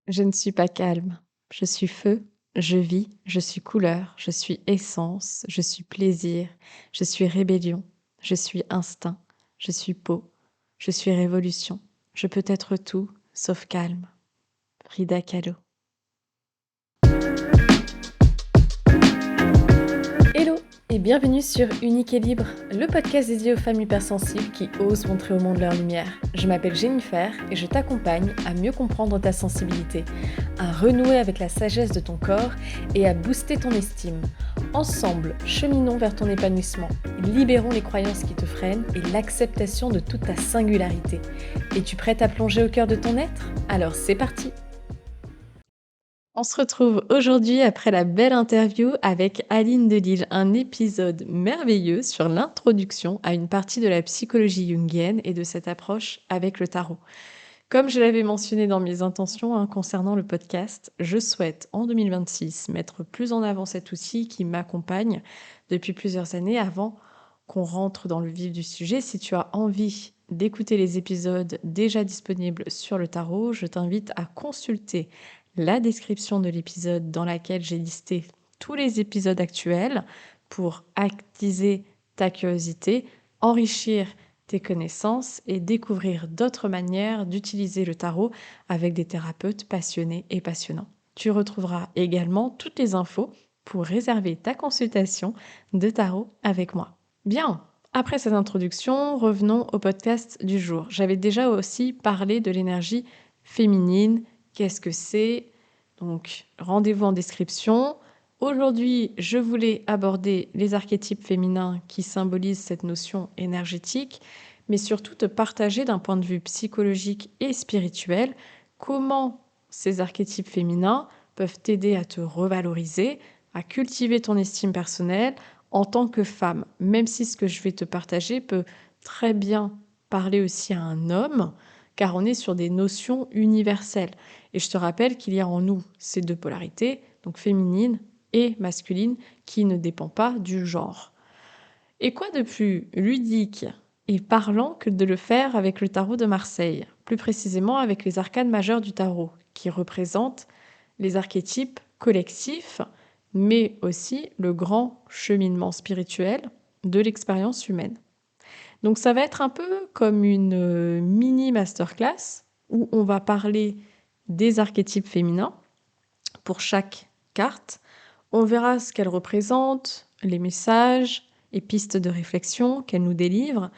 Je ne suis pas calme. Je suis feu, je vis, je suis couleur, je suis essence, je suis plaisir, je suis rébellion, je suis instinct, je suis peau, je suis révolution. Je peux être tout sauf calme. Frida Kahlo. Hello et bienvenue sur Unique et Libre, le podcast dédié aux femmes hypersensibles qui osent montrer au monde leur lumière. Je m'appelle Jennifer et je t'accompagne à mieux comprendre ta sensibilité, à renouer avec la sagesse de ton corps et à booster ton estime. Ensemble, cheminons vers ton épanouissement, libérons les croyances qui te freinent et l'acceptation de toute ta singularité. Es-tu prête à plonger au cœur de ton être? Alors c'est parti! On se retrouve aujourd'hui après la belle interview avec Aline Delille, un épisode merveilleux sur l'introduction à une partie de la psychologie jungienne et de cette approche avec le tarot. Comme je l'avais mentionné dans mes intentions concernant le podcast, je souhaite en 2026 mettre plus en avant cet outil qui m'accompagne depuis plusieurs années avant qu'on rentre dans le vif du sujet. Si tu as envie d'écouter les épisodes déjà disponibles sur le tarot, je t'invite à consulter la description de l'épisode dans laquelle j'ai listé tous les épisodes actuels pour attiser ta curiosité, enrichir tes connaissances et découvrir d'autres manières d'utiliser le tarot avec des thérapeutes passionnés et passionnants. Tu retrouveras également toutes les infos pour réserver ta consultation de tarot avec moi. Bien, après cette introduction, revenons au podcast du jour. J'avais déjà aussi parlé de l'énergie féminine. Qu'est-ce que c'est? Donc, rendez-vous en description. Aujourd'hui, je voulais aborder les archétypes féminins qui symbolisent cette notion énergétique, mais surtout te partager d'un point de vue psychologique et spirituel comment ces archétypes féminins peuvent t'aider à te revaloriser, à cultiver ton estime personnelle en tant que femme, même si ce que je vais te partager peut très bien parler aussi à un homme, car on est sur des notions universelles. Et je te rappelle qu'il y a en nous ces deux polarités, donc féminine et masculine, qui ne dépend pas du genre. Et quoi de plus ludique et parlant que de le faire avec le tarot de Marseille, plus précisément avec les arcanes majeures du tarot, qui représentent les archétypes collectifs, mais aussi le grand cheminement spirituel de l'expérience humaine. Donc ça va être un peu comme une mini masterclass où on va parler des archétypes féminins pour chaque carte. On verra ce qu'elles représentent, les messages et pistes de réflexion qu'elles nous délivrent,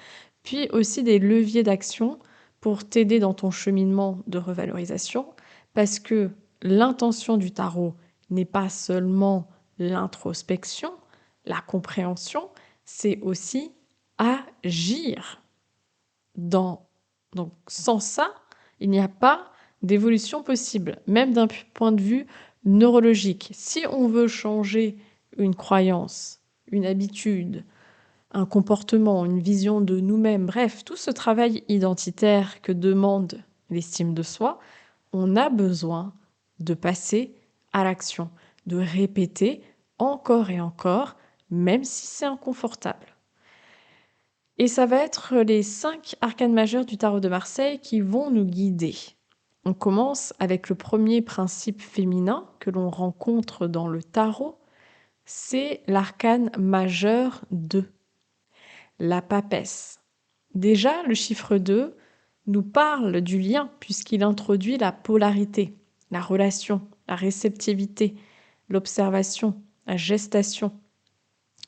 puis aussi des leviers d'action pour t'aider dans ton cheminement de revalorisation, parce que l'intention du tarot n'est pas seulement l'introspection, la compréhension, c'est aussi agir. Donc sans ça, il n'y a pas d'évolution possible, même d'un point de vue neurologique. Si on veut changer une croyance, une habitude, un comportement, une vision de nous-mêmes, bref, tout ce travail identitaire que demande l'estime de soi, on a besoin de passer à l'action, de répéter encore et encore, même si c'est inconfortable. Et ça va être les 5 arcanes majeures du tarot de Marseille qui vont nous guider. On commence avec le premier principe féminin que l'on rencontre dans le tarot, c'est l'arcane majeur 2, la papesse. Déjà, le chiffre 2 nous parle du lien puisqu'il introduit la polarité, la relation, la réceptivité, l'observation, la gestation,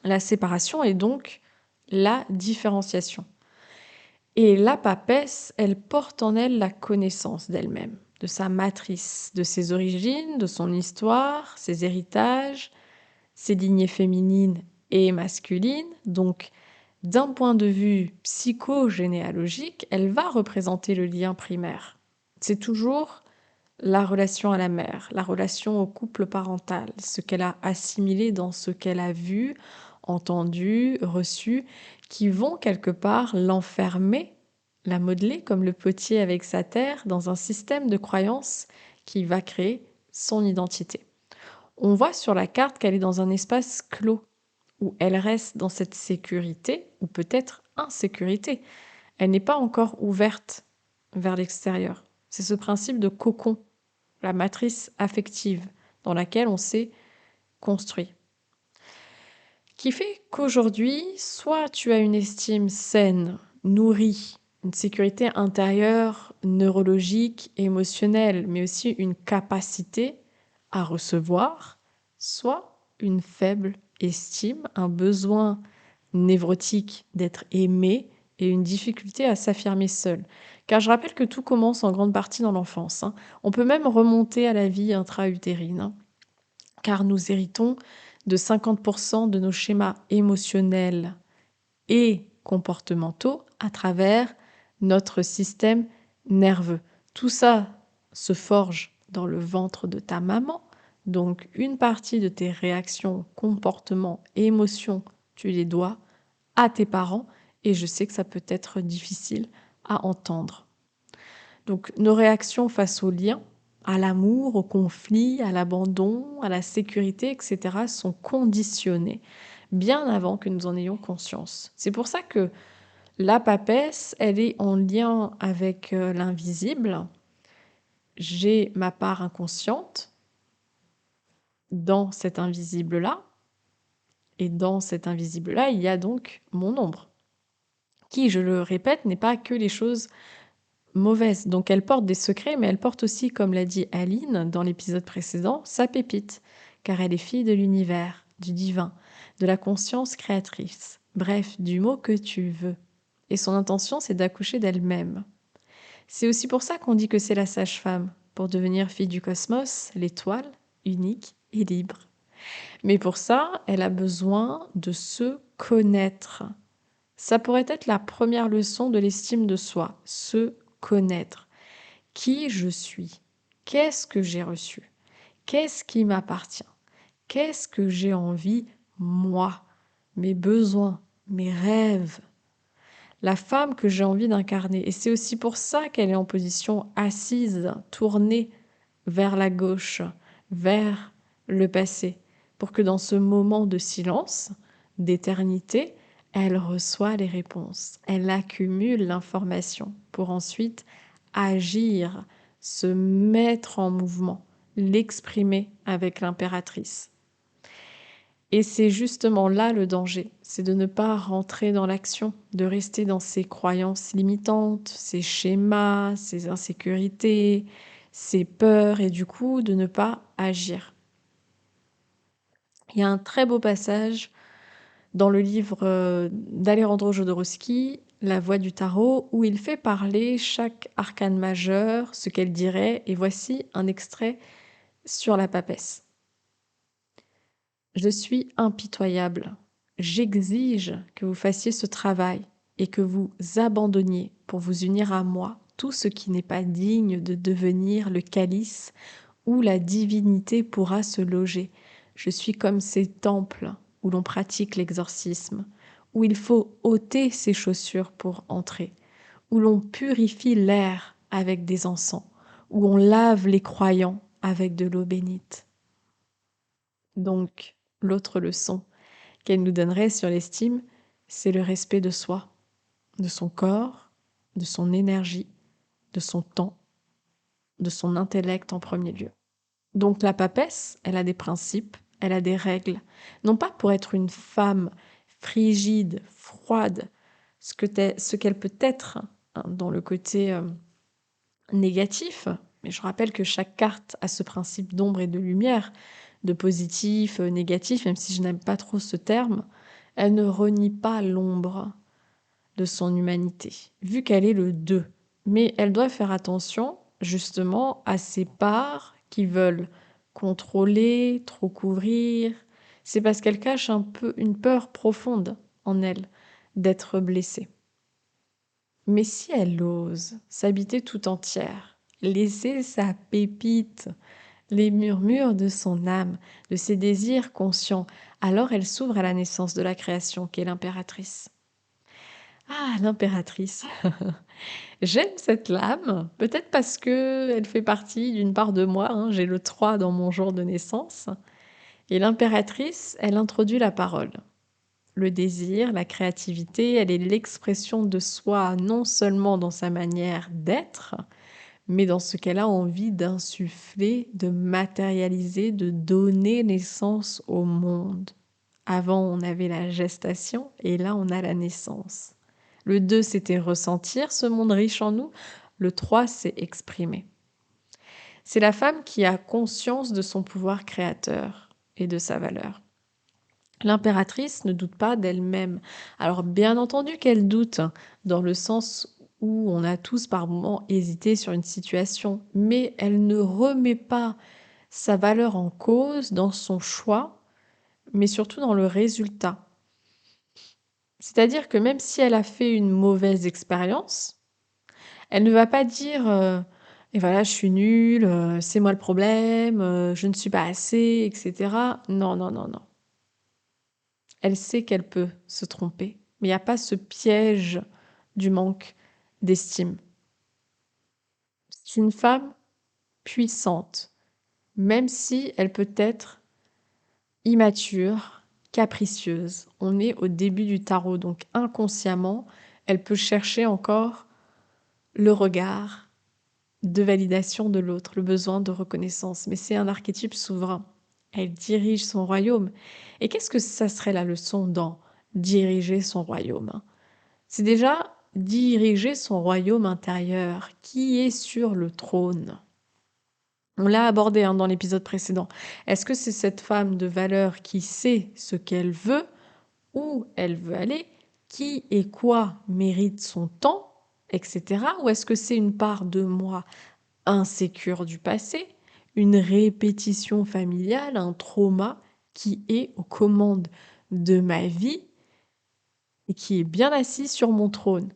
la séparation et donc la différenciation. Et la papesse, elle porte en elle la connaissance d'elle-même, de sa matrice, de ses origines, de son histoire, ses héritages, ses lignées féminines et masculines. Donc, d'un point de vue psychogénéalogique, elle va représenter le lien primaire. C'est toujours la relation à la mère, la relation au couple parental, ce qu'elle a assimilé dans ce qu'elle a vu, entendu, reçu, qui vont quelque part l'enfermer, la modeler comme le potier avec sa terre dans un système de croyances qui va créer son identité. On voit sur la carte qu'elle est dans un espace clos, où elle reste dans cette sécurité, ou peut-être insécurité. Elle n'est pas encore ouverte vers l'extérieur. C'est ce principe de cocon la matrice affective dans laquelle on s'est construit. Qui fait qu'aujourd'hui, soit tu as une estime saine, nourrie, une sécurité intérieure, neurologique, émotionnelle, mais aussi une capacité à recevoir, soit une faible estime, un besoin névrotique d'être aimé et une difficulté à s'affirmer seul. Car je rappelle que tout commence en grande partie dans l'enfance. On peut même remonter à la vie intra-utérine, car nous héritons de 50% de nos schémas émotionnels et comportementaux à travers notre système nerveux. Tout ça se forge dans le ventre de ta maman, donc une partie de tes réactions, comportements, émotions, tu les dois à tes parents, et je sais que ça peut être difficile à entendre. Donc nos réactions face aux liens, à l'amour, au conflit, à l'abandon, à la sécurité, etc., sont conditionnées bien avant que nous en ayons conscience. C'est pour ça que la papesse, elle est en lien avec l'invisible. J'ai ma part inconsciente dans cet invisible-là, et dans cet invisible-là, il y a donc mon ombre, qui, je le répète, n'est pas que les choses mauvaises. Donc elle porte des secrets, mais elle porte aussi, comme l'a dit Aline dans l'épisode précédent, sa pépite, car elle est fille de l'univers, du divin, de la conscience créatrice, bref, du mot que tu veux. Et son intention, c'est d'accoucher d'elle-même. C'est aussi pour ça qu'on dit que c'est la sage-femme, pour devenir fille du cosmos, l'étoile, unique et libre. Mais pour ça, elle a besoin de se connaître. Ça pourrait être la première leçon de l'estime de soi, se connaître. Qui je suis? Qu'est-ce que j'ai reçu? Qu'est-ce qui m'appartient? Qu'est-ce que j'ai envie, moi? Mes besoins, mes rêves, la femme que j'ai envie d'incarner. Et c'est aussi pour ça qu'elle est en position assise, tournée vers la gauche, vers le passé, pour que dans ce moment de silence, d'éternité, elle reçoit les réponses, elle accumule l'information pour ensuite agir, se mettre en mouvement, l'exprimer avec l'impératrice. Et c'est justement là le danger, c'est de ne pas rentrer dans l'action, de rester dans ses croyances limitantes, ses schémas, ses insécurités, ses peurs, et du coup de ne pas agir. Il y a un très beau passage dans le livre d'Alejandro Jodorowsky, La Voix du Tarot, où il fait parler chaque arcane majeur, ce qu'elle dirait, et voici un extrait sur la papesse. Je suis impitoyable. J'exige que vous fassiez ce travail et que vous abandonniez pour vous unir à moi tout ce qui n'est pas digne de devenir le calice où la divinité pourra se loger. Je suis comme ces temples où l'on pratique l'exorcisme, où il faut ôter ses chaussures pour entrer, où l'on purifie l'air avec des encens, où on lave les croyants avec de l'eau bénite. Donc, l'autre leçon qu'elle nous donnerait sur l'estime, c'est le respect de soi, de son corps, de son énergie, de son temps, de son intellect en premier lieu. Donc la papesse, elle a des principes, elle a des règles, non pas pour être une femme frigide, froide, ce qu'elle peut être dans le côté négatif, mais je rappelle que chaque carte a ce principe d'ombre et de lumière, de positif, négatif, même si je n'aime pas trop ce terme, elle ne renie pas l'ombre de son humanité, vu qu'elle est le 2. Mais elle doit faire attention, justement, à ces parts qui veulent contrôler, trop couvrir. C'est parce qu'elle cache un peu une peur profonde en elle d'être blessée. Mais si elle ose s'habiter tout entière, laisser sa pépite, les murmures de son âme, de ses désirs conscients, alors elle s'ouvre à la naissance de la création qu'est l'impératrice. Ah, l'impératrice. J'aime cette lame, peut-être parce que elle fait partie d'une part de moi, hein. J'ai le 3 dans mon jour de naissance. Et l'impératrice, elle introduit la parole. Le désir, la créativité, elle est l'expression de soi non seulement dans sa manière d'être, mais dans ce cas-là, envie d'insuffler, de matérialiser, de donner naissance au monde. Avant, on avait la gestation et là, on a la naissance. Le 2, c'était ressentir ce monde riche en nous. Le 3, c'est exprimer. C'est la femme qui a conscience de son pouvoir créateur et de sa valeur. L'impératrice ne doute pas d'elle-même. Alors bien entendu qu'elle doute, dans le sens où on a tous par moments hésité sur une situation, mais elle ne remet pas sa valeur en cause dans son choix, mais surtout dans le résultat. C'est-à-dire que même si elle a fait une mauvaise expérience, elle ne va pas dire et voilà, je suis nulle, c'est moi le problème, je ne suis pas assez, etc. Non, non, non, non. Elle sait qu'elle peut se tromper, mais il n'y a pas ce piège du manque d'estime. C'est une femme puissante, même si elle peut être immature, capricieuse. On est au début du tarot, donc inconsciemment, elle peut chercher encore le regard de validation de l'autre, le besoin de reconnaissance. Mais c'est un archétype souverain. Elle dirige son royaume. Et qu'est-ce que ça serait la leçon dans diriger son royaume? C'est déjà diriger son royaume intérieur, qui est sur le trône. On l'a abordé dans l'épisode précédent. Est-ce que c'est cette femme de valeur qui sait ce qu'elle veut, où elle veut aller, qui et quoi mérite son temps, etc. Ou est-ce que c'est une part de moi insécure du passé, une répétition familiale, un trauma qui est aux commandes de ma vie et qui est bien assis sur mon trône?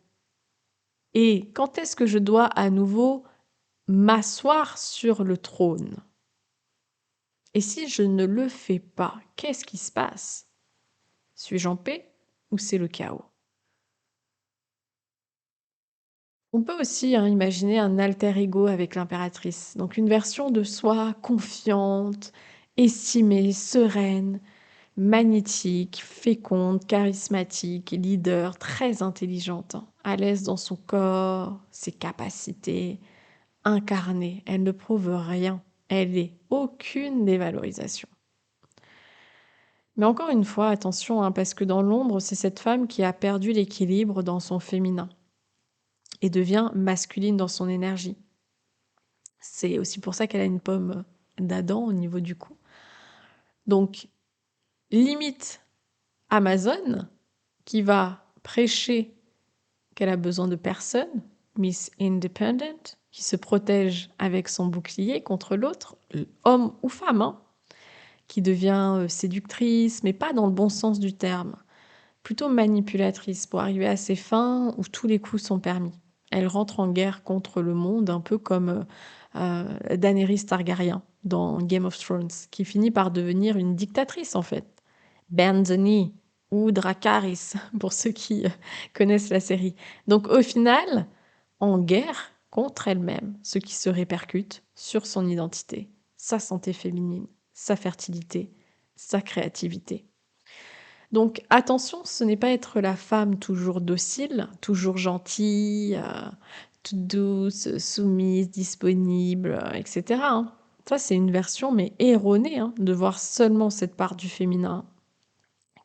Et quand est-ce que je dois à nouveau m'asseoir sur le trône? Et si je ne le fais pas, qu'est-ce qui se passe? Suis-je en paix ou c'est le chaos? On peut aussi imaginer un alter ego avec l'impératrice, donc une version de soi confiante, estimée, sereine, magnétique, féconde, charismatique, leader, très intelligente, à l'aise dans son corps, ses capacités, incarnée. Elle ne prouve rien, elle est aucune dévalorisation. Mais encore une fois, attention, parce que dans l'ombre, c'est cette femme qui a perdu l'équilibre dans son féminin et devient masculine dans son énergie. C'est aussi pour ça qu'elle a une pomme d'Adam au niveau du cou. Donc, limite Amazon, qui va prêcher qu'elle a besoin de personne, Miss Independent, qui se protège avec son bouclier contre l'autre, homme ou femme, qui devient séductrice, mais pas dans le bon sens du terme, plutôt manipulatrice pour arriver à ses fins où tous les coups sont permis. Elle rentre en guerre contre le monde, un peu comme Daenerys Targaryen dans Game of Thrones, qui finit par devenir une dictatrice en fait. Bend the knee ou Dracarys, pour ceux qui connaissent la série. Donc au final, en guerre contre elle-même, ce qui se répercute sur son identité, sa santé féminine, sa fertilité, sa créativité. Donc attention, ce n'est pas être la femme toujours docile, toujours gentille, toute douce, soumise, disponible, etc. Ça, c'est une version, mais erronée, de voir seulement cette part du féminin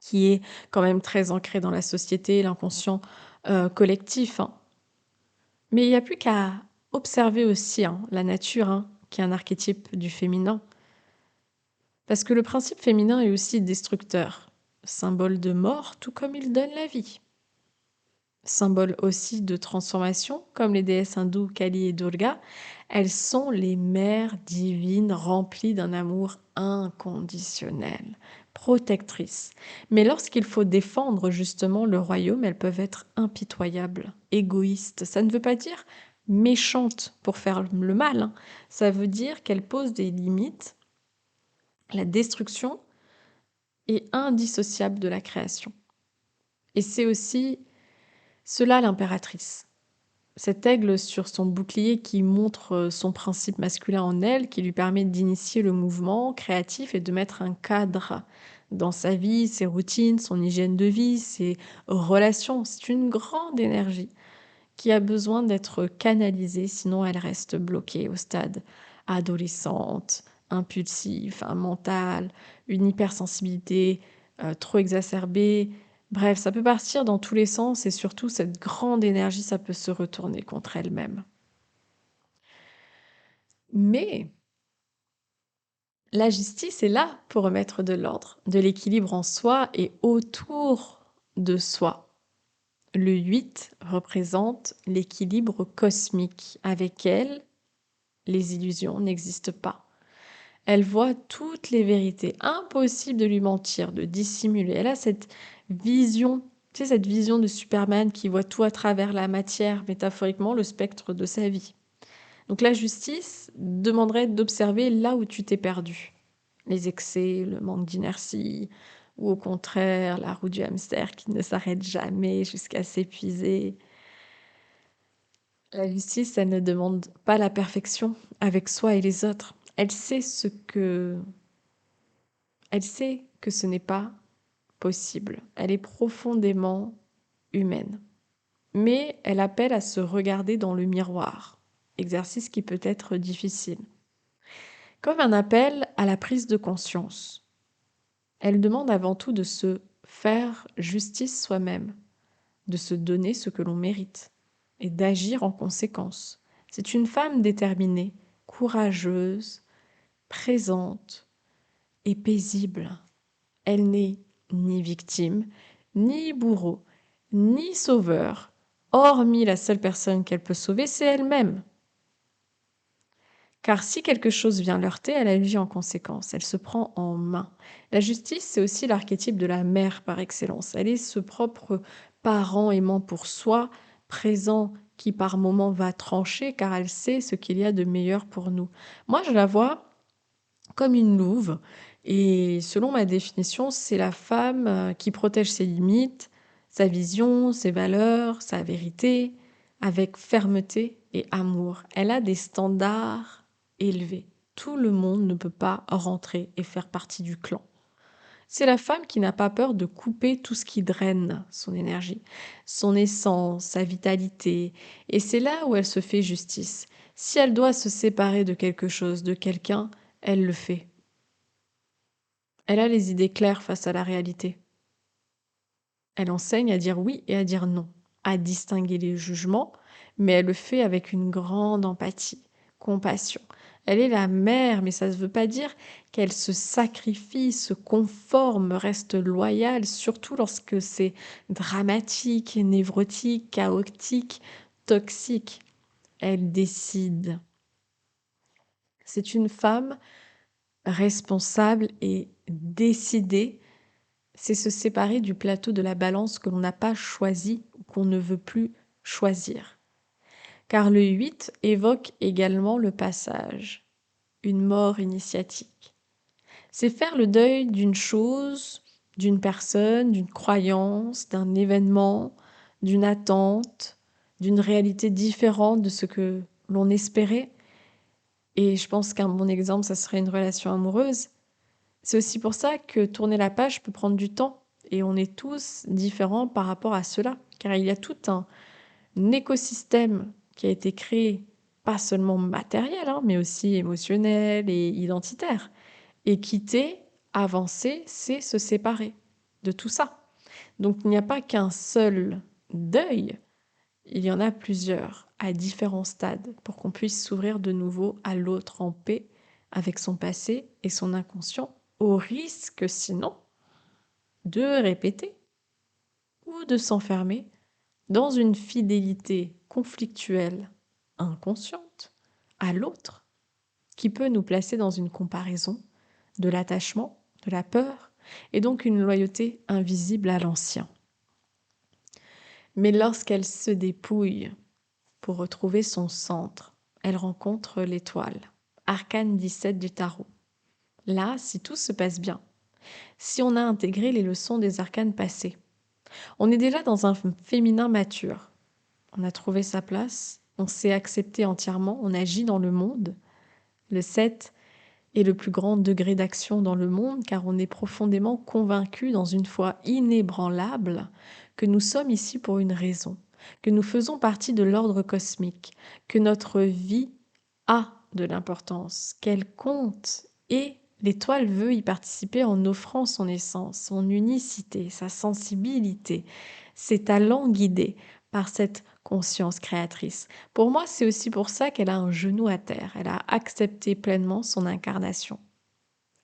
qui est quand même très ancrée dans la société, l'inconscient collectif. Mais il n'y a plus qu'à observer aussi la nature, qui est un archétype du féminin. Parce que le principe féminin est aussi destructeur, symbole de mort, tout comme il donne la vie. Symbole aussi de transformation, comme les déesses hindoues Kali et Durga, elles sont les mères divines remplies d'un amour inconditionnel, protectrices. Mais lorsqu'il faut défendre justement le royaume, elles peuvent être impitoyables, égoïstes. Ça ne veut pas dire méchantes pour faire le mal, ça veut dire qu'elles posent des limites. La destruction est indissociable de la création. Et c'est aussi cela l'impératrice. Cet aigle sur son bouclier qui montre son principe masculin en elle, qui lui permet d'initier le mouvement créatif et de mettre un cadre dans sa vie, ses routines, son hygiène de vie, ses relations. C'est une grande énergie qui a besoin d'être canalisée, sinon elle reste bloquée au stade adolescente, impulsif, un mental, une hypersensibilité trop exacerbée. Bref, ça peut partir dans tous les sens et surtout cette grande énergie, ça peut se retourner contre elle-même. Mais la justice est là pour remettre de l'ordre, de l'équilibre en soi et autour de soi. Le 8 représente l'équilibre cosmique. Avec elle, les illusions n'existent pas. Elle voit toutes les vérités. Impossible de lui mentir, de dissimuler. Elle a cette vision, tu sais, cette vision de Superman qui voit tout à travers la matière, métaphoriquement le spectre de sa vie. Donc la justice demanderait d'observer là où tu t'es perdu. Les excès, le manque d'inertie, ou au contraire la roue du hamster qui ne s'arrête jamais jusqu'à s'épuiser. La justice, elle ne demande pas la perfection avec soi et les autres. Elle sait que ce n'est pas possible. Elle est profondément humaine. Mais elle appelle à se regarder dans le miroir, exercice qui peut être difficile. Comme un appel à la prise de conscience. Elle demande avant tout de se faire justice soi-même, de se donner ce que l'on mérite et d'agir en conséquence. C'est une femme déterminée, courageuse, présente et paisible. Elle n'est ni victime, ni bourreau, ni sauveur, hormis la seule personne qu'elle peut sauver, c'est elle-même. Car si quelque chose vient l'heurter, elle agit en conséquence, elle se prend en main. La justice, c'est aussi l'archétype de la mère par excellence. Elle est ce propre parent aimant pour soi, présent, qui par moments va trancher, car elle sait ce qu'il y a de meilleur pour nous. Moi, je la vois comme une louve, et selon ma définition, c'est la femme qui protège ses limites, sa vision, ses valeurs, sa vérité, avec fermeté et amour. Elle a des standards élevés. Tout le monde ne peut pas rentrer et faire partie du clan. C'est la femme qui n'a pas peur de couper tout ce qui draine son énergie, son essence, sa vitalité, et c'est là où elle se fait justice. Si elle doit se séparer de quelque chose, de quelqu'un, elle le fait. Elle a les idées claires face à la réalité. Elle enseigne à dire oui et à dire non, à distinguer les jugements, mais elle le fait avec une grande empathie, compassion. Elle est la mère, mais ça ne veut pas dire qu'elle se sacrifie, se conforme, reste loyale, surtout lorsque c'est dramatique, névrotique, chaotique, toxique. Elle décide. C'est une femme responsable et décidée. C'est se séparer du plateau de la balance que l'on n'a pas choisi ou qu'on ne veut plus choisir. Car le 8 évoque également le passage, une mort initiatique. C'est faire le deuil d'une chose, d'une personne, d'une croyance, d'un événement, d'une attente, d'une réalité différente de ce que l'on espérait. Et je pense qu'un bon exemple, ça serait une relation amoureuse. C'est aussi pour ça que tourner la page peut prendre du temps et on est tous différents par rapport à cela, car il y a tout un écosystème qui a été créé, pas seulement matériel, hein, mais aussi émotionnel et identitaire. Et quitter, avancer, c'est se séparer de tout ça. Donc il n'y a pas qu'un seul deuil, il y en a plusieurs à différents stades pour qu'on puisse s'ouvrir de nouveau à l'autre en paix avec son passé et son inconscient, au risque sinon de répéter ou de s'enfermer dans une fidélité conflictuelle, inconsciente, à l'autre, qui peut nous placer dans une comparaison, de l'attachement, de la peur, et donc une loyauté invisible à l'ancien. Mais lorsqu'elle se dépouille pour retrouver son centre, elle rencontre l'étoile, arcane 17 du tarot. Là, si tout se passe bien, si on a intégré les leçons des arcanes passés, on est déjà dans un féminin mature. On a trouvé sa place, on s'est accepté entièrement, on agit dans le monde. Le 7 est le plus grand degré d'action dans le monde car on est profondément convaincu dans une foi inébranlable que nous sommes ici pour une raison. que nous faisons partie de l'ordre cosmique, que notre vie a de l'importance, qu'elle compte et l'étoile veut y participer en offrant son essence, son unicité, sa sensibilité, ses talents guidés par cette conscience créatrice. Pour moi, c'est aussi pour ça qu'elle a un genou à terre, elle a accepté pleinement son incarnation.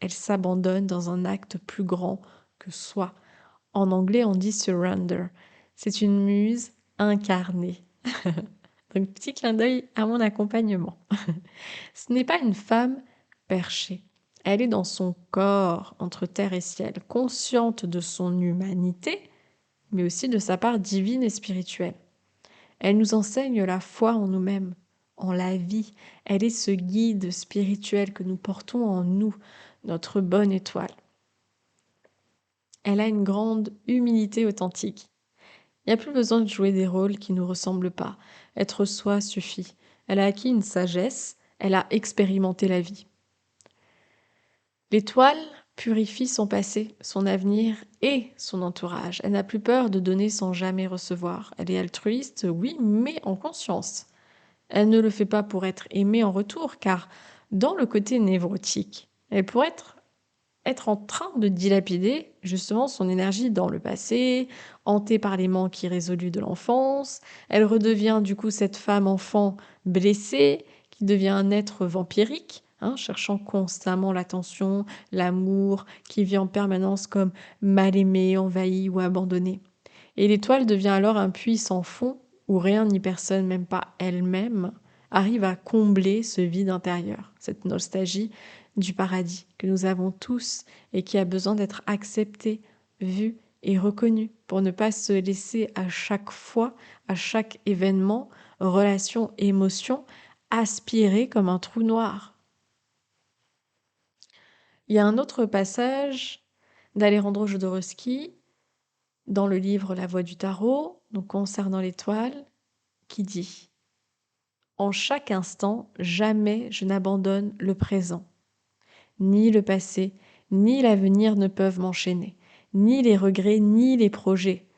Elle s'abandonne dans un acte plus grand que soi. En anglais, on dit surrender. C'est une muse incarnée. Donc, petit clin d'œil à mon accompagnement. Ce n'est pas une femme perchée. Elle est dans son corps entre terre et ciel, consciente de son humanité, mais aussi de sa part divine et spirituelle. Elle nous enseigne la foi en nous-mêmes, en la vie. Elle est ce guide spirituel que nous portons en nous, notre bonne étoile. Elle a une grande humilité authentique. Il n'y a plus besoin de jouer des rôles qui ne nous ressemblent pas. Être soi suffit. Elle a acquis une sagesse, elle a expérimenté la vie. L'étoile purifie son passé, son avenir et son entourage. Elle n'a plus peur de donner sans jamais recevoir. Elle est altruiste, oui, mais en conscience. Elle ne le fait pas pour être aimée en retour, car dans le côté névrotique, elle pourrait être en train de dilapider justement son énergie dans le passé, hantée par les manques irrésolus de l'enfance. Elle redevient du coup cette femme enfant blessée, qui devient un être vampirique, cherchant constamment l'attention, l'amour, qui vit en permanence comme mal aimée, envahie ou abandonnée. Et l'étoile devient alors un puits sans fond où rien ni personne, même pas elle-même, arrive à combler ce vide intérieur, cette nostalgie du paradis que nous avons tous et qui a besoin d'être accepté, vu et reconnu pour ne pas se laisser à chaque fois, à chaque événement, relation, émotion, aspirer comme un trou noir. Il y a un autre passage d'Alejandro Jodorowsky dans le livre La Voix du Tarot, donc concernant l'étoile, qui dit « En chaque instant, jamais je n'abandonne le présent. Ni le passé, ni l'avenir ne peuvent m'enchaîner, ni les regrets, ni les projets.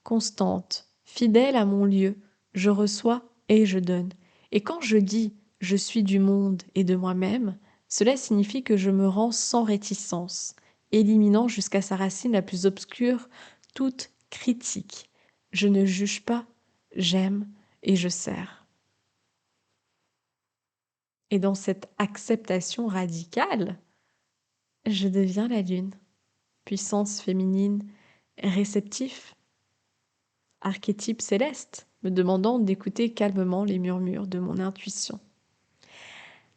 Constante, fidèle à mon lieu, je reçois et je donne. Et quand je dis « je suis du monde et de moi-même », cela signifie que je me rends sans réticence, éliminant jusqu'à sa racine la plus obscure toute critique. Je ne juge pas, j'aime et je sers. Et dans cette acceptation radicale, je deviens la lune, puissance féminine, réceptif, archétype céleste, me demandant d'écouter calmement les murmures de mon intuition.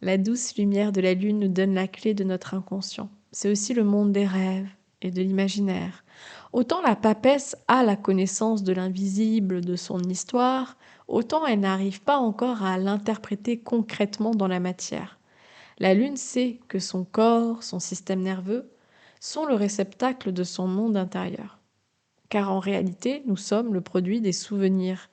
La douce lumière de la lune nous donne la clé de notre inconscient. C'est aussi le monde des rêves et de l'imaginaire. Autant la papesse a la connaissance de l'invisible de son histoire, autant elle n'arrive pas encore à l'interpréter concrètement dans la matière. La lune sait que son corps, son système nerveux, sont le réceptacle de son monde intérieur. Car en réalité, nous sommes le produit des souvenirs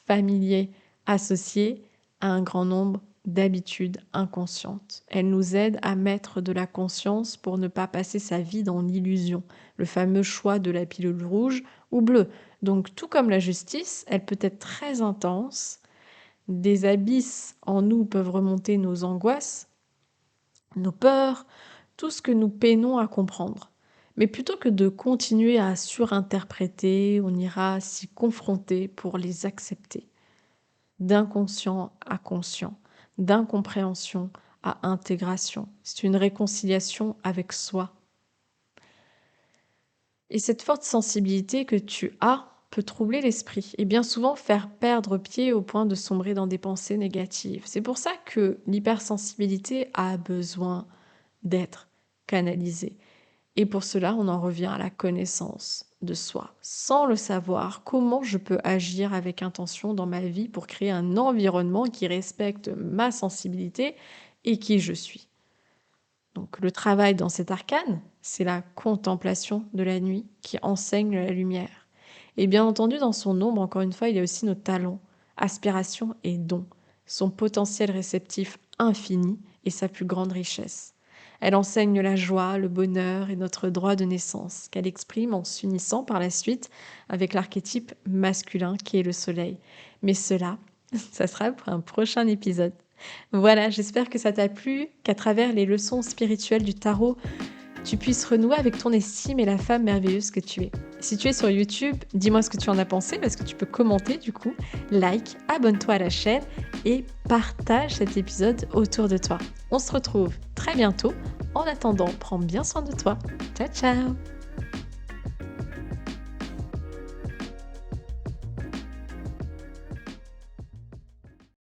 familiers associés à un grand nombre d'habitudes inconscientes. Elle nous aide à mettre de la conscience pour ne pas passer sa vie dans l'illusion, le fameux choix de la pilule rouge ou bleue. Donc tout comme la justice, elle peut être très intense, des abysses en nous peuvent remonter nos angoisses, nos peurs, tout ce que nous peinons à comprendre. Mais plutôt que de continuer à surinterpréter, on ira s'y confronter pour les accepter. D'inconscient à conscient, d'incompréhension à intégration. C'est une réconciliation avec soi. Et cette forte sensibilité que tu as peut troubler l'esprit et bien souvent faire perdre pied au point de sombrer dans des pensées négatives. C'est pour ça que l'hypersensibilité a besoin d'être canalisée. Et pour cela, on en revient à la connaissance de soi. Sans le savoir, comment je peux agir avec intention dans ma vie pour créer un environnement qui respecte ma sensibilité et qui je suis. Donc le travail dans cet arcane, c'est la contemplation de la nuit qui enseigne la lumière. Et bien entendu, dans son ombre, encore une fois, il y a aussi nos talents, aspirations et dons, son potentiel réceptif infini et sa plus grande richesse. Elle enseigne la joie, le bonheur et notre droit de naissance, qu'elle exprime en s'unissant par la suite avec l'archétype masculin qui est le soleil. Mais cela, ça sera pour un prochain épisode. Voilà, j'espère que ça t'a plu, qu'à travers les leçons spirituelles du tarot, tu puisses renouer avec ton estime et la femme merveilleuse que tu es. Si tu es sur YouTube, dis-moi ce que tu en as pensé parce que tu peux commenter du coup, like, abonne-toi à la chaîne et partage cet épisode autour de toi. On se retrouve très bientôt. En attendant, prends bien soin de toi. Ciao ciao!